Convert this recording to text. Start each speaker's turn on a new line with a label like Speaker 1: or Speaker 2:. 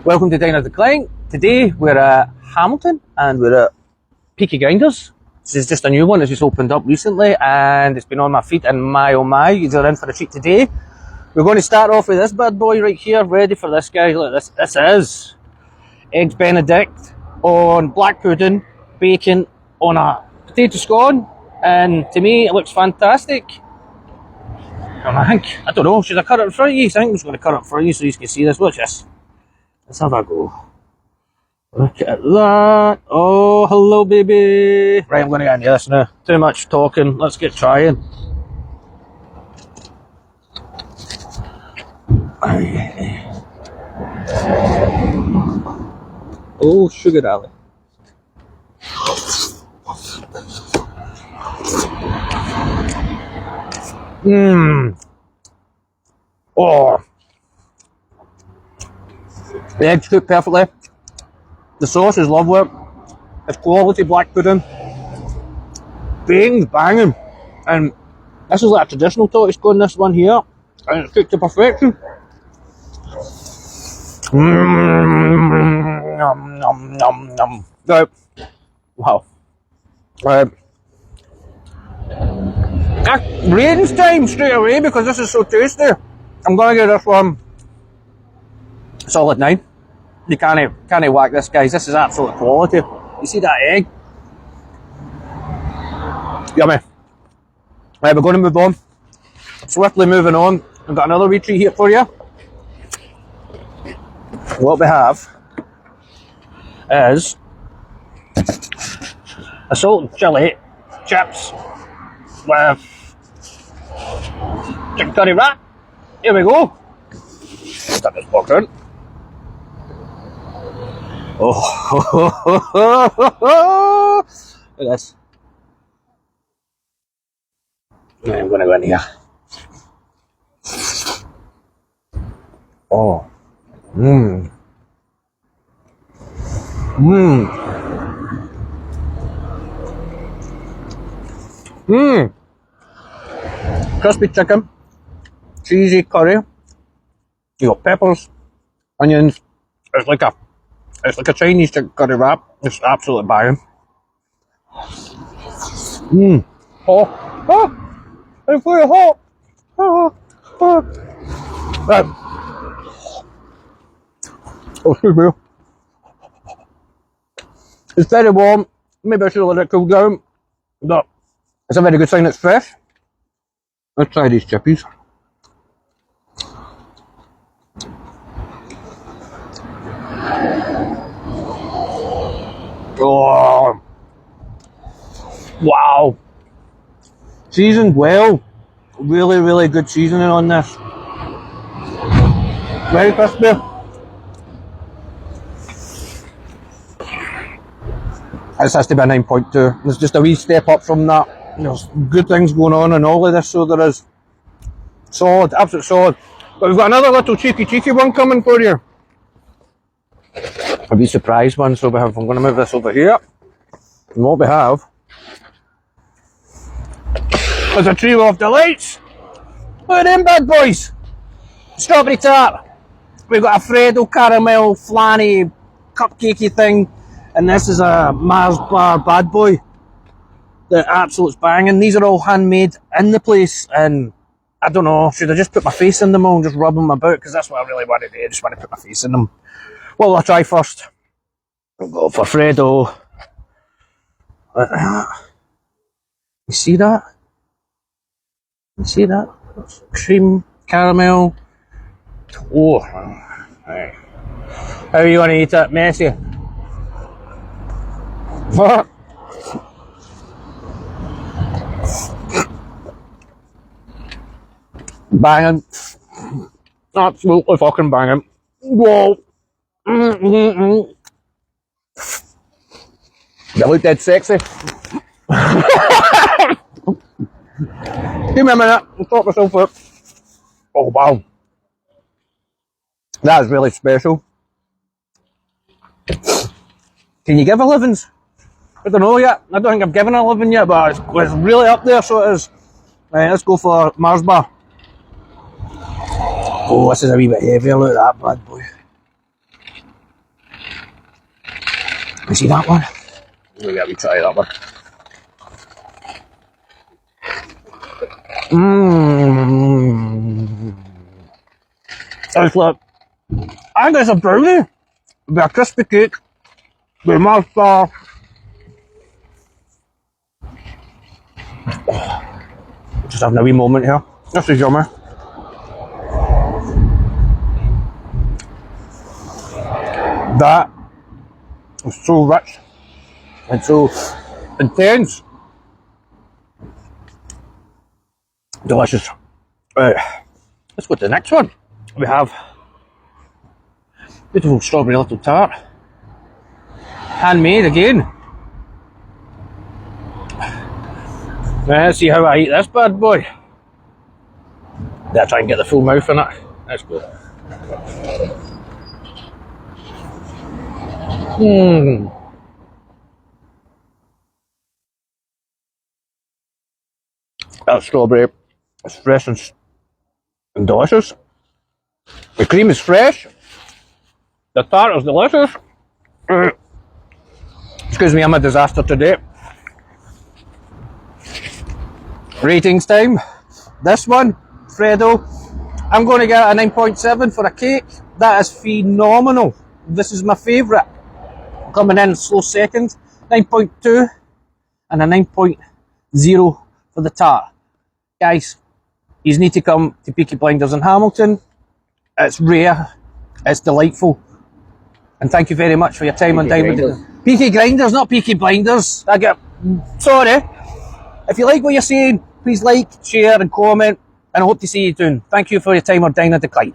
Speaker 1: Welcome to Diners Decline. Today we're at Hamilton and we're at Peaky Grinders. This is just a new one that's just opened up recently and it's been on my feet, and my oh my, you're in for a treat today. We're going to start off with this bad boy right here, ready for this guy. Look, this is Eggs Benedict on black pudding, bacon on a potato scone, and to me it looks fantastic. I don't know, should I cut it in front of you? I think I'm just going to cut it in front of you so you can see this. Watch this. Let's have a go. Look at that. Oh, hello, baby. Right, I'm going to get into this now. Too much talking. Let's get trying. Oh, sugar daddy. Oh. The eggs cook perfectly. The sauce is lovely. It's quality black pudding. Bacon's banging. And this is like a traditional tortoise scone, this one here. And it's cooked to perfection. Nom, nom, nom, nom. Right. Wow. Ratings time straight away because this is so tasty. I'm going to give this one a solid 9. You can't whack this, guys. This is absolute quality. You see that egg? Yummy. Right, we're going to move on. Swiftly moving on. I've got another wee treat here for you. What we have is a salt and chilli chips with chicken curry wrap. Here we go. Start this box in. Oh, look at this. Right, I'm going to go in here. Oh. Crispy chicken, cheesy curry. You got peppers, onions. It's like a Chinese chicken curry wrap. It's absolutely banging. Oh, it's very hot. Right. Oh, excuse me. It's very warm. Maybe I should have let it cool down. But it's a very good sign it's fresh. Let's try these chippies. Oh, wow. Seasoned well. Really, really good seasoning on this. Very crispy. This has to be a 9.2. There's just a wee step up from that. There's good things going on in all of this, so there is. Solid, absolute solid. But we've got another little cheeky one coming for you. A wee surprise one, so I'm going to move this over here. And what we have is a trio of delights. Look at them bad boys. Strawberry tart. We've got a Freddo caramel flanny cupcakey thing. And this is a Mars bar bad boy. The absolute's banging. These are all handmade in the place, and I don't know, should I just put my face in them all and just rub them about? Because that's what I really want to do. I just want to put my face in them. What will I try first? I'll go for Freddo. You see that? You see that? Cream, caramel. Oh, right. How are you going to eat it? Messy? Banging. Absolutely fucking banging. Whoa. You look dead sexy. Give me a minute, I'll sort myself up. Oh wow. That is really special. Can you give 11s? I don't know yet. I don't think I've given 11 yet, but it's really up there, so it is. Right, let's go for Mars bar. Oh, this is a wee bit heavier. Look at that bad boy. You see that one? Let me try that one. It's like, I think it's a brownie with a crispy cake with Mars bar. Just having a wee moment here. This is yummy. That is so rich and so intense. Delicious. Right, let's go to the next one. We have beautiful strawberry little tart. Handmade again. Let's see how I eat this bad boy. Better try and get the full mouth in it. Let's go. That strawberry is fresh and delicious. The cream is fresh. The tart is delicious. Excuse me, I'm a disaster today. Ratings time. This one, Fredo, I'm going to get a 9.7 for a cake. That is phenomenal. This is my favourite. Coming in slow second, 9.2 and a 9.0 for the tart. Guys, you need to come to Peaky Blinders in Hamilton. It's rare, it's delightful. And thank you very much for your time on Diamond. Peaky Grinders, not Peaky Blinders. Sorry. If you like what you're saying, please like, share and comment, and I hope to see you soon. Thank you for your time on Dine and Decline.